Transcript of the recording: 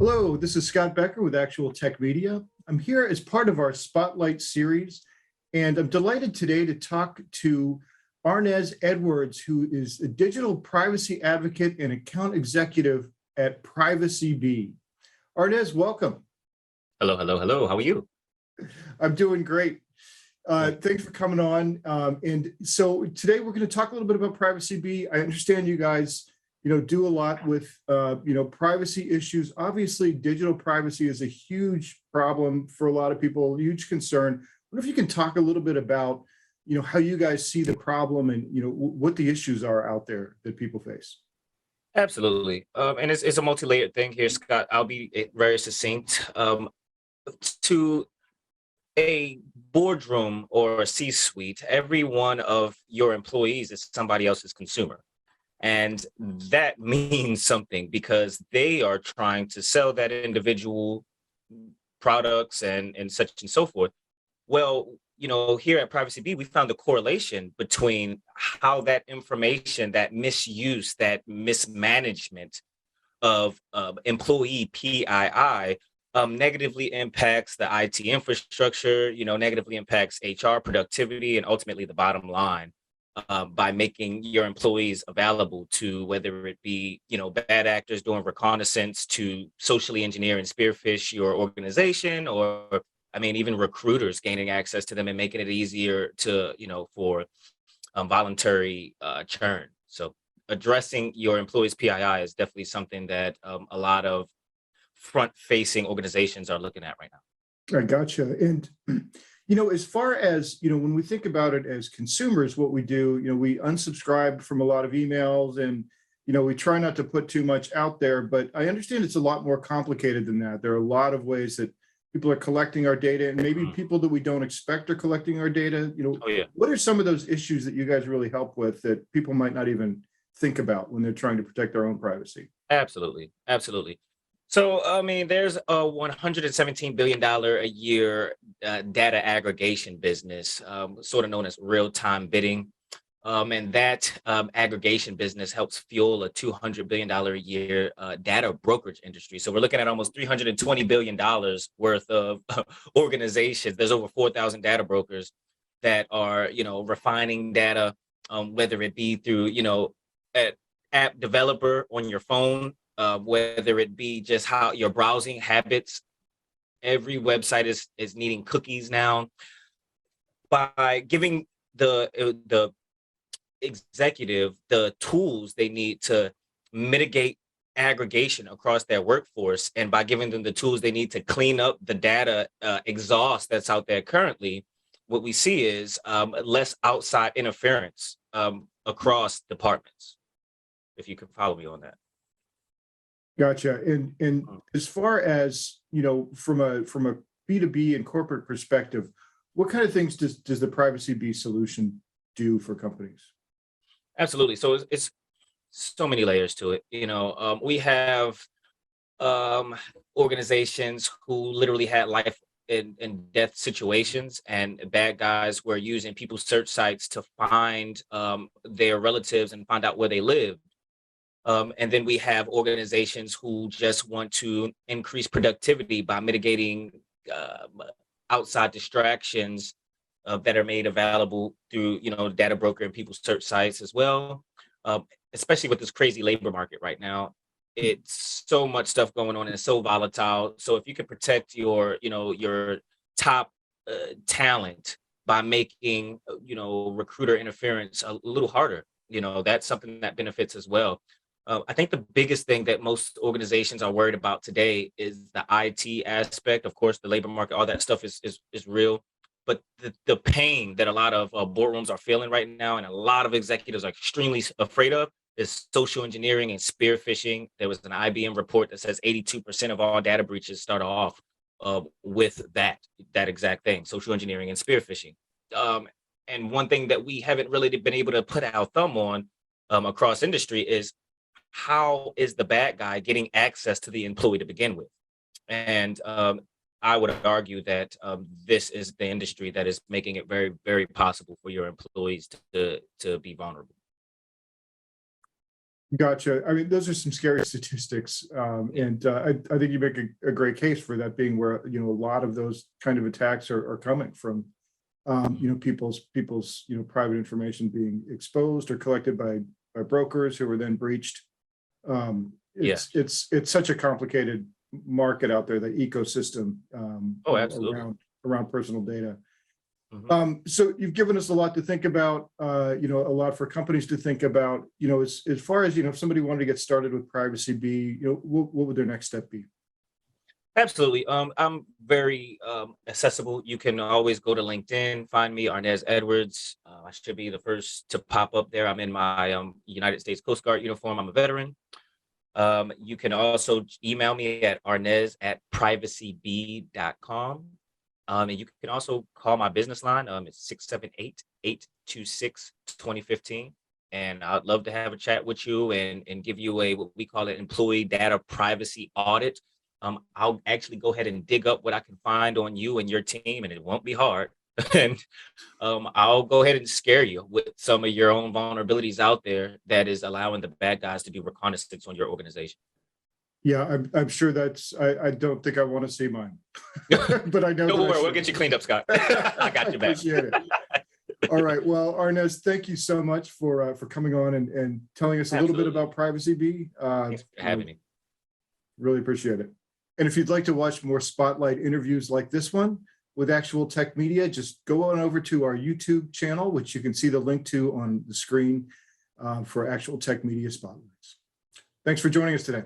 Hello, this is Scott Bekker with ActualTech Media. I'm here as part of our Spotlight series, and I'm delighted today to talk to Arnez Edwards, who is a digital privacy advocate and account executive at PrivacyBee. Arnez, welcome. Hello, hello, hello. How are you? I'm doing great. Thanks for coming on. And so today we're going to talk a little bit about PrivacyBee. I understand you guys do a lot with, privacy issues. Obviously, digital privacy is a huge problem for a lot of people, a huge concern. I wonder if you can talk a little bit about, how you guys see the problem and, what the issues are out there that people face. Absolutely. And it's a multi-layered thing here, Scott. I'll be very succinct. To a boardroom or a C-suite, every one of your employees is somebody else's consumer. And that means something because they are trying to sell that individual products and such and so forth. Well, here at PrivacyBee, we found a correlation between how that information, that misuse, that mismanagement of employee PII negatively impacts the IT infrastructure, negatively impacts HR productivity, and ultimately the bottom line. By making your employees available to whether it be, bad actors doing reconnaissance to socially engineer and spearphish your organization, or even recruiters gaining access to them and making it easier to, for voluntary churn. So addressing your employees' PII is definitely something that a lot of front-facing organizations are looking at right now. I gotcha. And as far as, when we think about it as consumers, what we do, we unsubscribe from a lot of emails and, we try not to put too much out there, but I understand it's a lot more complicated than that. There are a lot of ways that people are collecting our data, and maybe people that we don't expect are collecting our data. What are some of those issues that you guys really help with that people might not even think about when they're trying to protect their own privacy? Absolutely. Absolutely. So, there's a $117 billion a year data aggregation business, sort of known as real-time bidding. And that aggregation business helps fuel a $200 billion a year data brokerage industry. So we're looking at almost $320 billion worth of organizations. There's over 4,000 data brokers that are, refining data, whether it be through, an app developer on your phone, whether it be just how your browsing habits. Every website is needing cookies now. By giving the executive the tools they need to mitigate aggregation across their workforce, and by giving them the tools they need to clean up the data exhaust that's out there currently, what we see is less outside interference across departments, if you can follow me on that. Gotcha. And as far as, from a B2B and corporate perspective, what kind of things does the PrivacyBee solution do for companies? Absolutely. So it's so many layers to it. We have organizations who literally had life and death situations, and bad guys were using people's search sites to find their relatives and find out where they live. And then we have organizations who just want to increase productivity by mitigating outside distractions that are made available through, data broker and people's search sites as well. Especially with this crazy labor market right now, it's so much stuff going on and it's so volatile. So if you can protect your top talent by making, recruiter interference a little harder, that's something that benefits as well. I think the biggest thing that most organizations are worried about today is the IT aspect. Of course, the labor market, all that stuff is real. But the pain that a lot of boardrooms are feeling right now, and a lot of executives are extremely afraid of, is social engineering and spear phishing. There was an IBM report that says 82% of all data breaches start off with that exact thing, social engineering and spear phishing. And one thing that we haven't really been able to put our thumb on across industry is, how is the bad guy getting access to the employee to begin with? And I would argue that this is the industry that is making it very, very possible for your employees to be vulnerable. Gotcha. I mean, those are some scary statistics, and I think you make a great case for that being where a lot of those kind of attacks are coming from. People's private information being exposed or collected by brokers who are then breached. It's such a complicated market out there, the ecosystem Absolutely. around personal data. Mhm. So you've given us a lot to think about, a lot for companies to think about, as far as, if somebody wanted to get started with Privacy Bee, what would their next step be? Absolutely. I'm very accessible. You can always go to LinkedIn, find me, Arnez Edwards. I should be the first to pop up there. I'm in my United States Coast Guard uniform. I'm a veteran. You can also email me at arnez@privacybee.com. And you can also call my business line. It's 678-826-2015. And I'd love to have a chat with you and give you what we call an employee data privacy audit. I'll actually go ahead and dig up what I can find on you and your team, and it won't be hard. And I'll go ahead and scare you with some of your own vulnerabilities out there that is allowing the bad guys to do reconnaissance on your organization. Yeah, I'm sure I don't think I want to see mine, but I know. Don't that worry, we'll get you cleaned up, Scott. I got you back. Appreciate it. All right. Well, Arnez, thank you so much for coming on and telling us a little bit about Privacy Bee. Thanks for having me. Really appreciate it. And if you'd like to watch more spotlight interviews like this one with ActualTech Media, just go on over to our YouTube channel, which you can see the link to on the screen for ActualTech Media Spotlights. Thanks for joining us today.